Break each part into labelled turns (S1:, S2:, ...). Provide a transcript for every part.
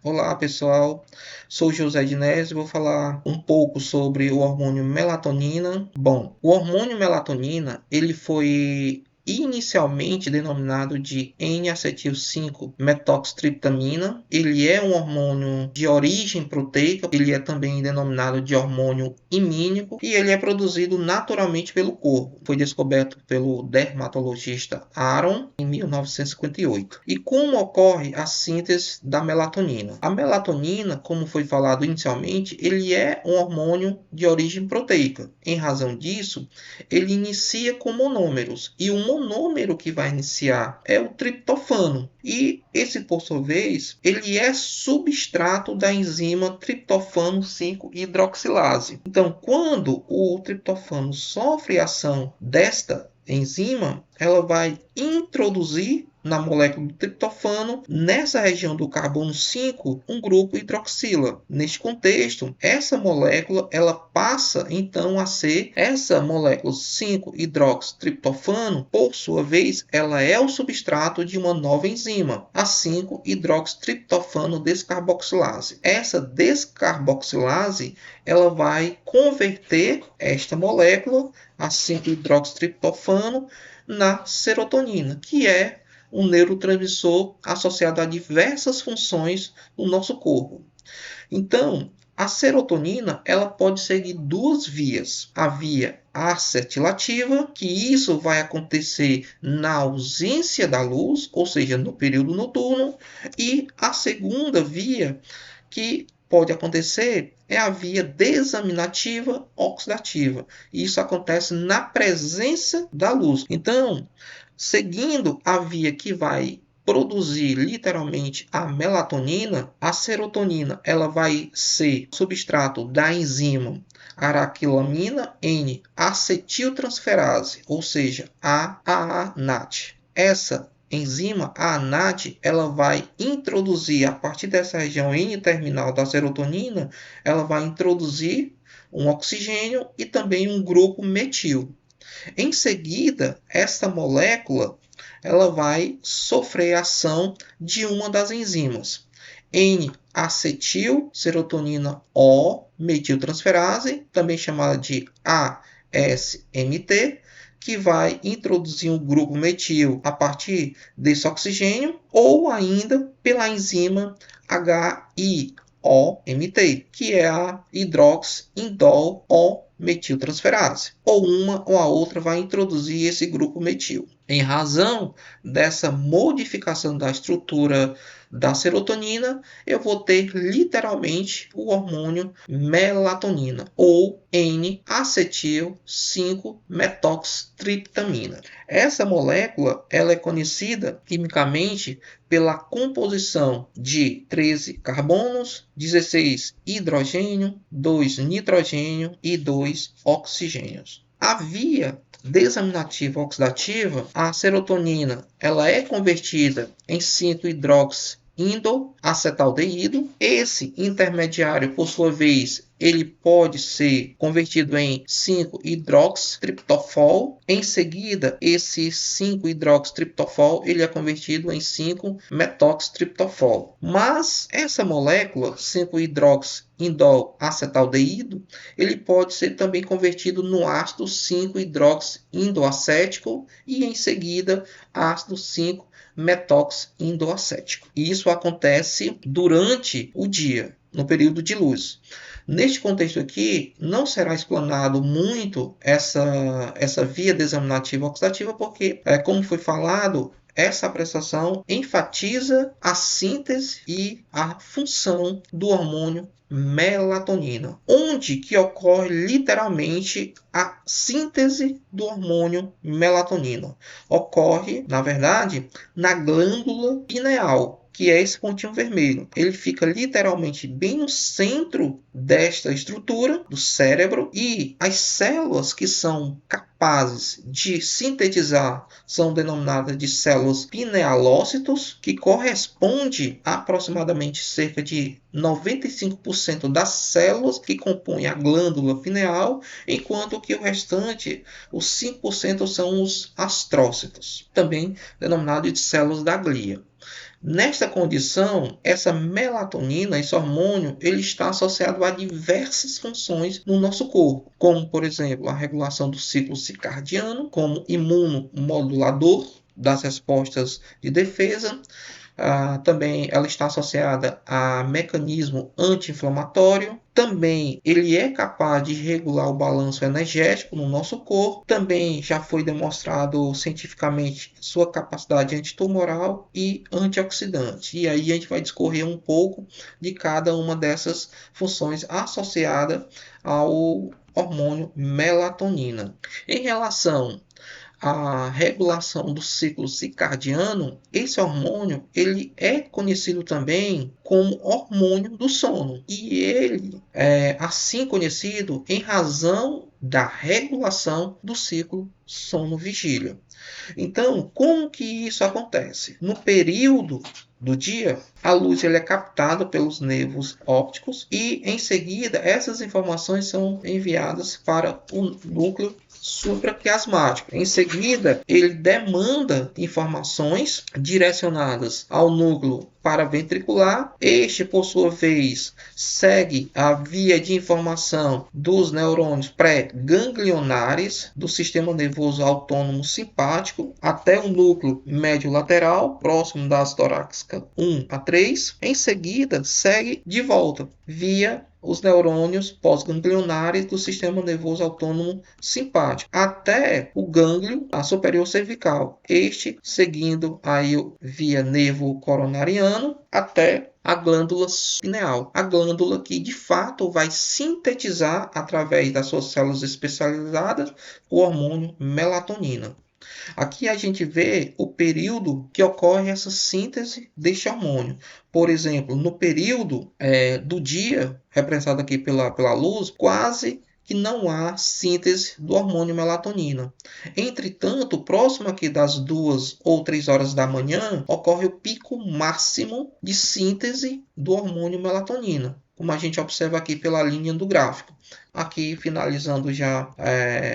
S1: Olá pessoal, sou José Dinésio e vou falar um pouco sobre o hormônio melatonina. Bom, o hormônio melatonina ele foi inicialmente denominado de N-acetil-5-metoxtriptamina. Ele é um hormônio de origem proteica, ele é também denominado de hormônio imínico e ele é produzido naturalmente pelo corpo. Foi descoberto pelo dermatologista Aaron em 1958. E como ocorre a síntese da melatonina? A melatonina, como foi falado inicialmente, ele é um hormônio de origem proteica. Em razão disso, ele inicia com monômeros e o monômero que vai iniciar é o triptofano. E esse, por sua vez, ele é substrato da enzima triptofano 5-hidroxilase. Então, quando o triptofano sofre ação desta enzima, ela vai introduzir na molécula do triptofano, nessa região do carbono 5, um grupo hidroxila. Neste contexto, essa molécula ela passa então a ser essa molécula 5-hidroxitriptofano, por sua vez, ela é o substrato de uma nova enzima, a 5-hidroxitriptofano descarboxilase. Essa descarboxilase ela vai converter esta molécula, a 5-hidroxitriptofano, na serotonina, que é um neurotransmissor associado a diversas funções no nosso corpo. Então, a serotonina ela pode seguir duas vias. A via acetilativa, que isso vai acontecer na ausência da luz, ou seja, no período noturno, e a segunda via, que pode acontecer, é a via desaminativa oxidativa. Isso acontece na presença da luz. Então, seguindo a via que vai produzir literalmente a melatonina, a serotonina ela vai ser substrato da enzima araquilamina N-acetiltransferase, ou seja, a AANAT. Essa enzima, a ANAT, ela vai introduzir, a partir dessa região N-terminal da serotonina, ela vai introduzir um oxigênio e também um grupo metil. Em seguida, esta molécula ela vai sofrer a ação de uma das enzimas, N-acetil-serotonina O-metiltransferase, também chamada de ASMT, que vai introduzir um grupo metil a partir desse oxigênio, ou ainda pela enzima HIOMT, que é a hidroxindol O-metiltransferase. Ou uma ou a outra vai introduzir esse grupo metil. Em razão dessa modificação da estrutura da serotonina, eu vou ter literalmente o hormônio melatonina, ou N-acetil-5-metoxtriptamina. Essa molécula ela é conhecida quimicamente pela composição de 13 carbonos, 16 hidrogênio, 2 nitrogênio e 2 oxigênios. A via desaminativa oxidativa, a serotonina ela é convertida em 5-hidroxiindoacetaldeído. Esse intermediário, por sua vez, ele pode ser convertido em 5-hidroxitriptofol. Em seguida, esse 5-hidroxitriptofol ele é convertido em 5-metoxtriptofol. Mas essa molécula, 5-hidroxiindoacetaldeído, ele pode ser também convertido no ácido 5-hidroxiindoacético e em seguida ácido 5-metoxindoacético. E isso acontece durante o dia, no período de luz. Neste contexto aqui, não será explanado muito essa via desaminativa oxidativa, porque, como foi falado, essa apreciação enfatiza a síntese e a função do hormônio melatonina, onde que ocorre literalmente a síntese do hormônio melatonina. Ocorre, na verdade, na glândula pineal, que é esse pontinho vermelho. Ele fica literalmente bem no centro desta estrutura do cérebro e as células que são capazes de sintetizar são denominadas de células pinealócitos, que corresponde a aproximadamente cerca de 95% das células que compõem a glândula pineal, enquanto que o restante, os 5%, são os astrócitos, também denominados de células da glia. Nesta condição, essa melatonina, esse hormônio, ele está associado a diversas funções no nosso corpo, como, por exemplo, a regulação do ciclo circadiano, como imunomodulador das respostas de defesa. Também ela está associada a mecanismo anti-inflamatório. Também ele é capaz de regular o balanço energético no nosso corpo. Também já foi demonstrado cientificamente sua capacidade antitumoral e antioxidante. E aí a gente vai discorrer um pouco de cada uma dessas funções associadas ao hormônio melatonina. Em relação a regulação do ciclo circadiano, esse hormônio ele é conhecido também como hormônio do sono. E ele é assim conhecido em razão da regulação do ciclo sono-vigília. Então, como que isso acontece? No período do dia, a luz é captada pelos nervos ópticos e, em seguida, essas informações são enviadas para o núcleo supraquiasmático. Em seguida, ele demanda informações direcionadas ao núcleo paraventricular. Este, por sua vez, segue a via de informação dos neurônios pré-ganglionares do sistema nervoso autônomo simpático até o núcleo médio lateral, próximo das torácicas 1 a 3. Em seguida, segue de volta via os neurônios pós-ganglionares do sistema nervoso autônomo simpático até o gânglio superior cervical, este seguindo aí via nervo coronariano até a glândula pineal, a glândula que de fato vai sintetizar através das suas células especializadas o hormônio melatonina. Aqui a gente vê o período que ocorre essa síntese deste hormônio. Por exemplo, no período do dia, representado aqui pela luz, quase que não há síntese do hormônio melatonina. Entretanto, próximo aqui das 2 ou 3 horas da manhã, ocorre o pico máximo de síntese do hormônio melatonina, como a gente observa aqui pela linha do gráfico. Aqui finalizando já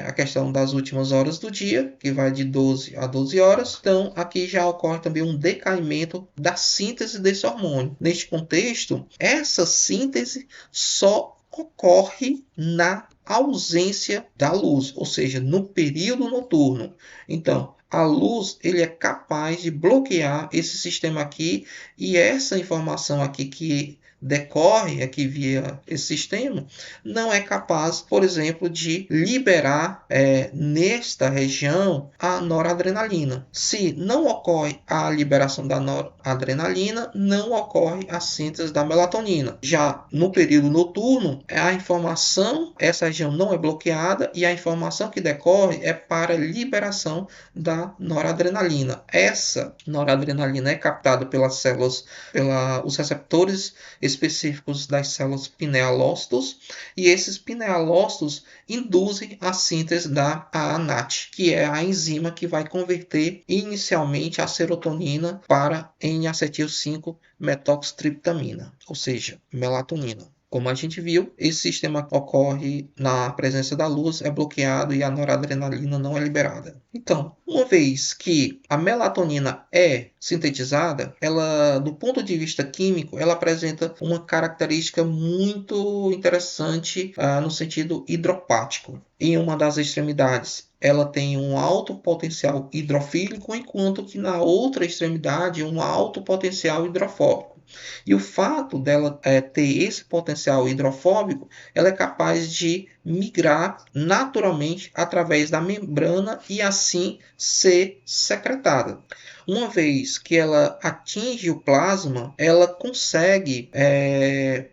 S1: a questão das últimas horas do dia, que vai de 12 a 12 horas. Então aqui já ocorre também um decaimento da síntese desse hormônio. Neste contexto, essa síntese só ocorre na ausência da luz, ou seja, no período noturno. Então, a luz ele é capaz de bloquear esse sistema aqui, e essa informação aqui que decorre aqui via esse sistema não é capaz, por exemplo, de liberar nesta região a noradrenalina. Se não ocorre a liberação da noradrenalina, não ocorre a síntese da melatonina. Já no período noturno, a informação, essa região não é bloqueada e a informação que decorre é para liberação da noradrenalina. Essa noradrenalina é captada pelas células, pelos receptores específicos das células pinealócitos, e esses pinealócitos induzem a síntese da ANAT, que é a enzima que vai converter inicialmente a serotonina para N-acetil 5-metoxtriptamina, ou seja, melatonina. Como a gente viu, esse sistema ocorre na presença da luz, é bloqueado e a noradrenalina não é liberada. Então, uma vez que a melatonina é sintetizada, ela, do ponto de vista químico, ela apresenta uma característica muito interessante no sentido hidropático. Em uma das extremidades, ela tem um alto potencial hidrofílico, enquanto que na outra extremidade, um alto potencial hidrofóbico. E o fato dela ter esse potencial hidrofóbico, ela é capaz de migrar naturalmente através da membrana e assim ser secretada. Uma vez que ela atinge o plasma, ela consegue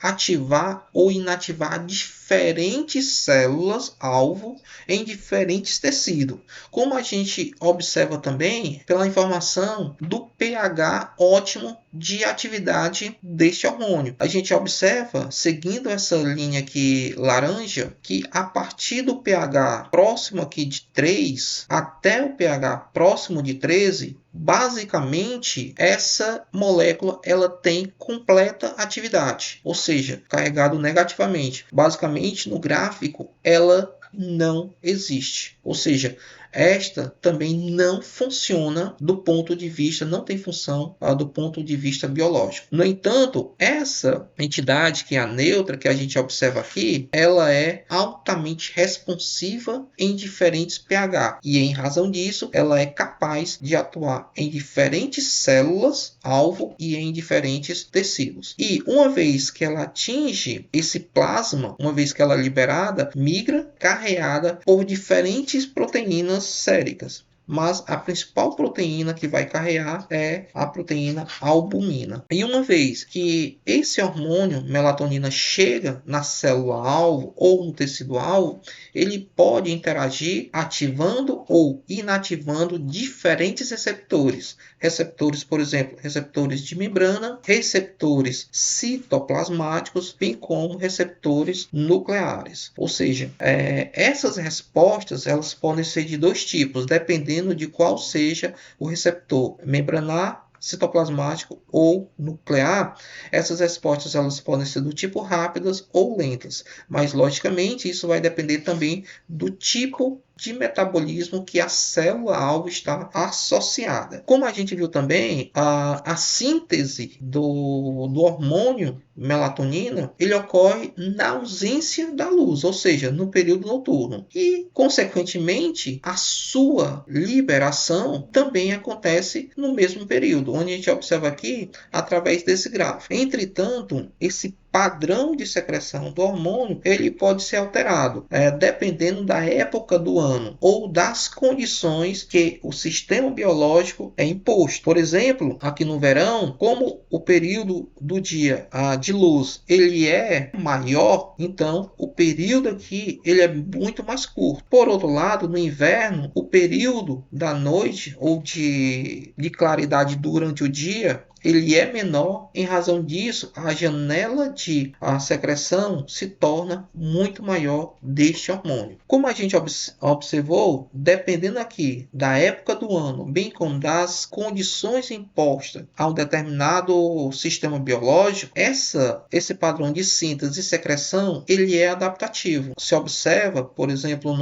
S1: ativar ou inativar diferentes células-alvo em diferentes tecidos. Como a gente observa também pela informação do pH ótimo de atividade deste hormônio. A gente observa, seguindo essa linha aqui laranja, que a partir do pH próximo aqui de 3 até o pH próximo de 13, basicamente essa molécula ela tem completa atividade, ou seja, carregado negativamente. Basicamente no gráfico ela não existe, ou seja, esta também não funciona do ponto de vista, não tem função do ponto de vista biológico. No entanto, essa entidade, que é a neutra, que a gente observa aqui, ela é altamente responsiva em diferentes pH e, em razão disso, ela é capaz de atuar em diferentes células alvo e em diferentes tecidos. E uma vez que ela atinge esse plasma, uma vez que ela é liberada, migra carreada por diferentes proteínas séricas. Mas a principal proteína que vai carrear é a proteína albumina. E uma vez que esse hormônio melatonina chega na célula-alvo ou no tecido-alvo, ele pode interagir ativando ou inativando diferentes receptores. Receptores, por exemplo, receptores de membrana, receptores citoplasmáticos, bem como receptores nucleares. Ou seja, essas respostas elas podem ser de dois tipos, dependendo de qual seja o receptor membranar, citoplasmático ou nuclear. Essas respostas elas podem ser do tipo rápidas ou lentas, mas logicamente isso vai depender também do tipo de metabolismo que a célula-alvo está associada. Como a gente viu também, a síntese do hormônio melatonina, ele ocorre na ausência da luz, ou seja, no período noturno. E, consequentemente, a sua liberação também acontece no mesmo período, onde a gente observa aqui através desse gráfico. Entretanto, esse padrão de secreção do hormônio ele pode ser alterado dependendo da época do ano ou das condições que o sistema biológico é imposto. Por exemplo, aqui no verão, como o período do dia de luz ele é maior, então o período aqui ele é muito mais curto. Por outro lado, no inverno, o período da noite ou de claridade durante o dia ele é menor. Em razão disso, a janela de secreção se torna muito maior deste hormônio. Como a gente observou, dependendo aqui da época do ano, bem como das condições impostas a um determinado sistema biológico, esse padrão de síntese e secreção ele é adaptativo. Se observa, por exemplo,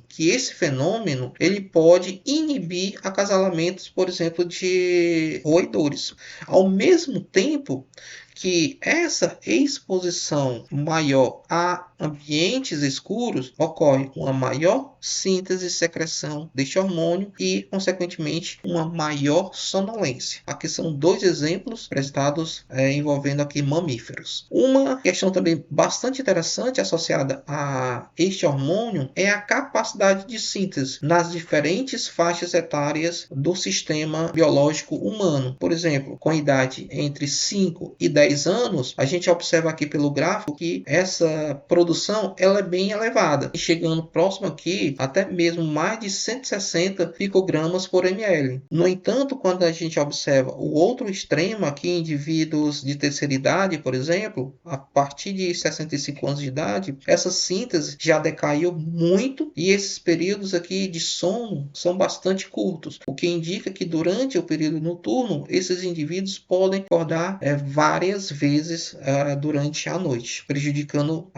S1: que esse fenômeno ele pode inibir acasalamentos, por exemplo, de roedores. Ao mesmo tempo que essa exposição maior a ambientes escuros ocorre uma maior síntese e secreção deste hormônio e, consequentemente, uma maior sonolência. Aqui são dois exemplos prestados envolvendo aqui mamíferos. Uma questão também bastante interessante associada a este hormônio é a capacidade de síntese nas diferentes faixas etárias do sistema biológico humano. Por exemplo, com idade entre 5 e 10 anos, a gente observa aqui pelo gráfico que essa produção ela é bem elevada, chegando próximo aqui até mesmo mais de 160 picogramas por ml. No entanto, quando a gente observa o outro extremo aqui, indivíduos de terceira idade, por exemplo, a partir de 65 anos de idade, essa síntese já decaiu muito e esses períodos aqui de sono são bastante curtos, o que indica que durante o período noturno esses indivíduos podem acordar várias vezes durante a noite, prejudicando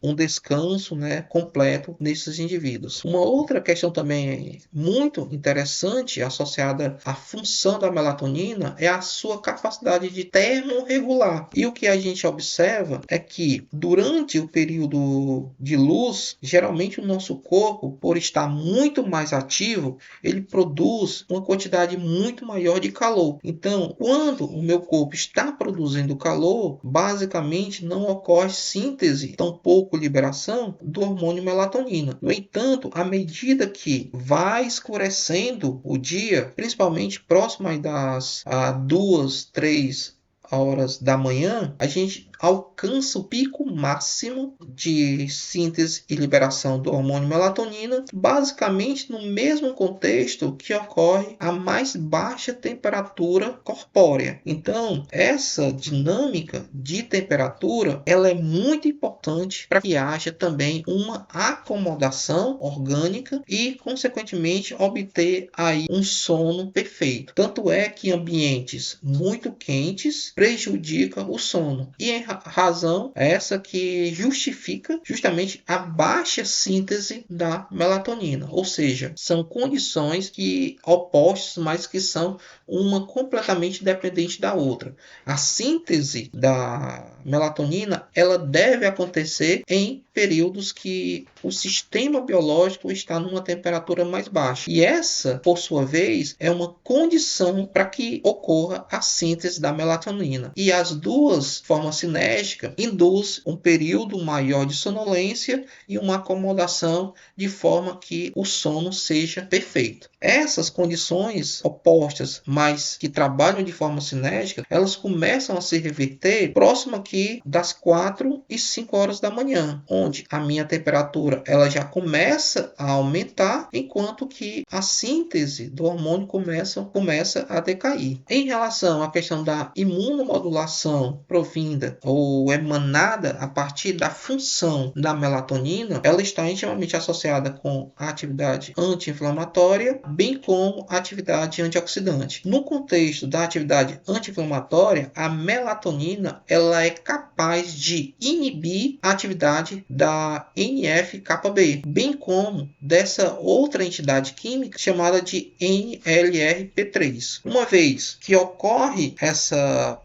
S1: um descanso completo nesses indivíduos. Uma outra questão também muito interessante associada à função da melatonina é a sua capacidade de termorregular. E o que a gente observa é que durante o período de luz, geralmente o nosso corpo, por estar muito mais ativo, ele produz uma quantidade muito maior de calor. Então, quando o meu corpo está produzindo calor, basicamente não ocorre síntese, tampouco liberação do hormônio melatonina. No entanto, à medida que vai escurecendo o dia, principalmente próximo das 2, 3 horas da manhã, a gente alcança o pico máximo de síntese e liberação do hormônio melatonina, basicamente no mesmo contexto que ocorre a mais baixa temperatura corpórea. Então, essa dinâmica de temperatura, ela é muito importante para que haja também uma acomodação orgânica e, consequentemente, obter aí um sono perfeito. Tanto é que ambientes muito quentes prejudica o sono. E em razão essa que justifica justamente a baixa síntese da melatonina. Ou seja, são condições que opostas, mas que são uma completamente dependente da outra. A síntese da melatonina, ela deve acontecer em períodos que o sistema biológico está numa temperatura mais baixa. E essa, por sua vez, é uma condição para que ocorra a síntese da melatonina. E as duas formas sinérgicas induzem um período maior de sonolência e uma acomodação de forma que o sono seja perfeito. Essas condições opostas, mas que trabalham de forma sinérgica, elas começam a se reverter próximo aqui das 4 e 5 horas da manhã, onde a minha temperatura ela já começa a aumentar, enquanto que a síntese do hormônio começa a decair. Em relação à questão da imunomodulação provinda ou emanada a partir da função da melatonina, ela está intimamente associada com a atividade anti-inflamatória, bem como a atividade antioxidante. No contexto da atividade anti-inflamatória, a melatonina ela é capaz de inibir a atividade da NF-κB, bem como dessa outra entidade química chamada de NLRP3. Uma vez que ocorre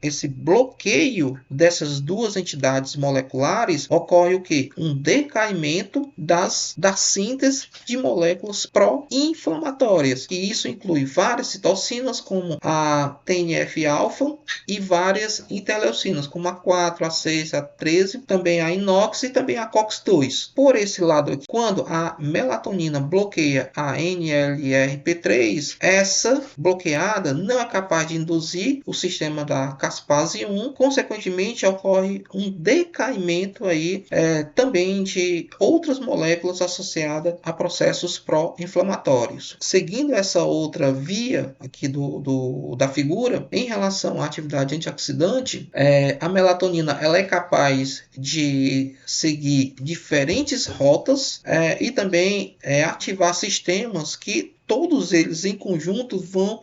S1: esse bloqueio dessas duas entidades moleculares, ocorre o quê? Um decaimento da síntese de moléculas pró-inflamatórias. E isso inclui várias citocinas, como a TNF-alfa, e várias interleucinas, como a 4, a 6, a 13, também a inox e também a COX-2. Por esse lado aqui, quando a melatonina bloqueia a NLRP3, essa bloqueada não é capaz de induzir o sistema da caspase 1, consequentemente ocorre um decaimento aí também de outras moléculas associadas a processos pró-inflamatórios. Seguindo essa outra via aqui da figura, em relação à atividade antioxidante, a melatonina ela é capaz de seguir diferentes rotas e também ativar sistemas que todos eles em conjunto vão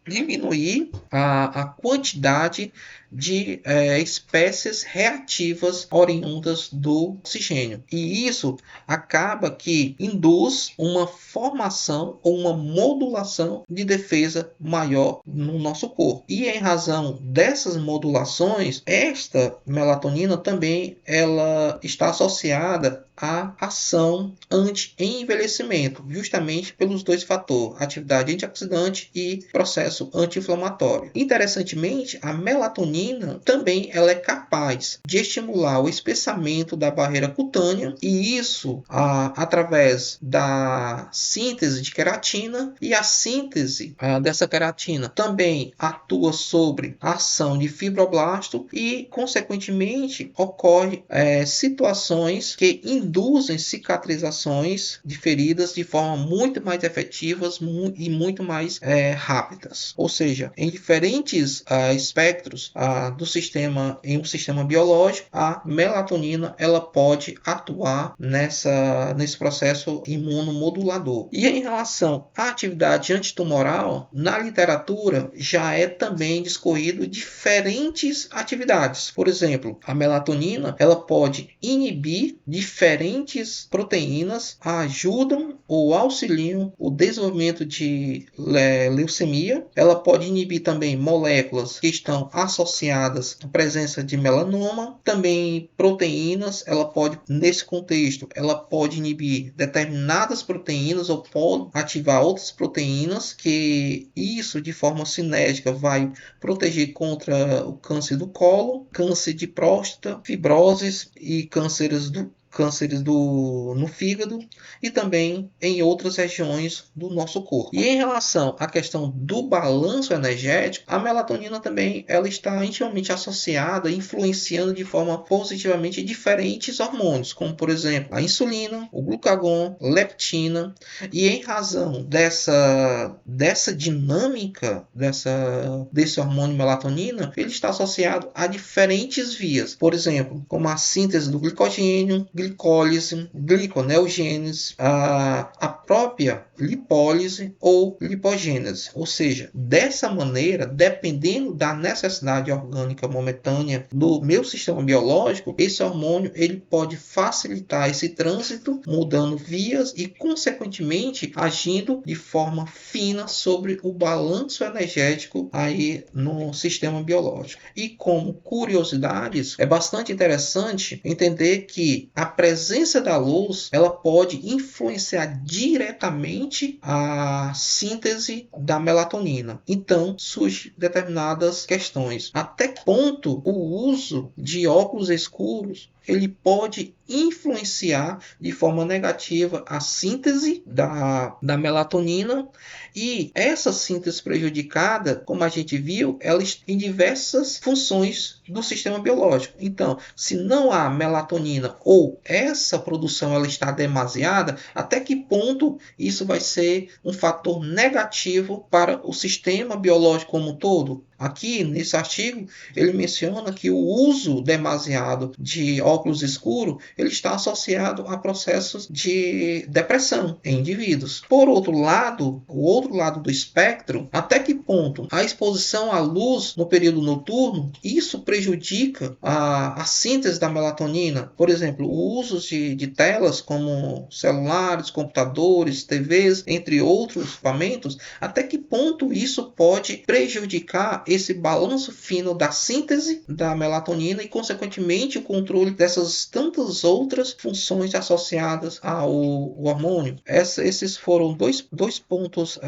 S1: diminuir a quantidade de espécies reativas oriundas do oxigênio. E isso acaba que induz uma formação ou uma modulação de defesa maior no nosso corpo. E em razão dessas modulações, esta melatonina também ela está associada à ação anti-envelhecimento, justamente pelos dois fatores, atividade antioxidante e processo anti-inflamatório. Interessantemente, a melatonina também ela é capaz de estimular o espessamento da barreira cutânea, e isso através da síntese de queratina, e a síntese dessa queratina também atua sobre a ação de fibroblasto e, consequentemente, ocorre situações que induzem cicatrizações de feridas de forma muito mais efetivas e muito mais rápidas. Ou seja, em diferentes espectros do sistema, em um sistema biológico, a melatonina ela pode atuar nesse processo imunomodulador. E em relação à atividade antitumoral, na literatura já é também discorrido diferentes atividades. Por exemplo, a melatonina ela pode inibir diferentes proteínas, ajudam ou auxiliam o desenvolvimento de leucemia. Ela pode inibir também moléculas que estão associadas à presença de melanoma, também proteínas. Ela pode, nesse contexto, ela pode inibir determinadas proteínas ou pode ativar outras proteínas, que isso de forma sinérgica vai proteger contra o câncer do colo, câncer de próstata, fibroses e cânceres no fígado e também em outras regiões do nosso corpo. E em relação à questão do balanço energético, a melatonina também ela está intimamente associada, influenciando de forma positivamente diferentes hormônios, como por exemplo a insulina, o glucagon, leptina. E em razão dessa dinâmica desse hormônio melatonina, ele está associado a diferentes vias, por exemplo, como a síntese do glicogênio, glicólise, gliconeogênese, a própria lipólise ou lipogênese. Ou seja, dessa maneira, dependendo da necessidade orgânica momentânea do meu sistema biológico, esse hormônio ele pode facilitar esse trânsito, mudando vias e, consequentemente, agindo de forma fina sobre o balanço energético aí no sistema biológico. E como curiosidades, é bastante interessante entender que a presença da luz ela pode influenciar diretamente a síntese da melatonina. Então, surgem determinadas questões. Até que ponto o uso de óculos escuros ele pode influenciar de forma negativa a síntese da melatonina, e essa síntese prejudicada, como a gente viu, ela tem diversas funções do sistema biológico. Então, se não há melatonina ou essa produção ela está demasiada, até que ponto isso vai ser um fator negativo para o sistema biológico como um todo? Aqui, nesse artigo, ele menciona que o uso demasiado de óculos escuros ele está associado a processos de depressão em indivíduos. Por outro lado, o outro lado do espectro, até que ponto a exposição à luz no período noturno, isso prejudica a síntese da melatonina? Por exemplo, o uso de telas como celulares, computadores, TVs, entre outros equipamentos, até que ponto isso pode prejudicar esse balanço fino da síntese da melatonina e, consequentemente, o controle dessas tantas outras funções associadas ao hormônio. Esses foram dois pontos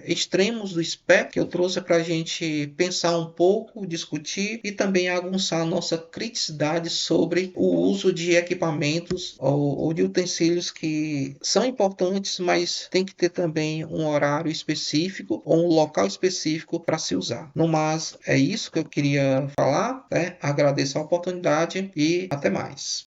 S1: extremos do espectro que eu trouxe para a gente pensar um pouco, discutir e também aguçar a nossa criticidade sobre o uso de equipamentos ou de utensílios que são importantes, mas tem que ter também um horário específico ou um local específico para se usar. No mais, é isso que eu queria falar, né? Agradeço a oportunidade e até mais.